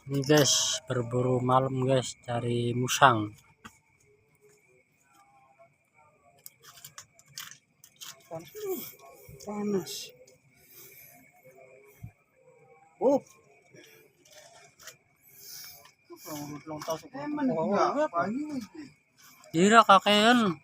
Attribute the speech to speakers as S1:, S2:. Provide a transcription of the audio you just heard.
S1: Ini guys, berburu malam guys, cari musang.
S2: Panas. Oh.
S1: Dira kakean.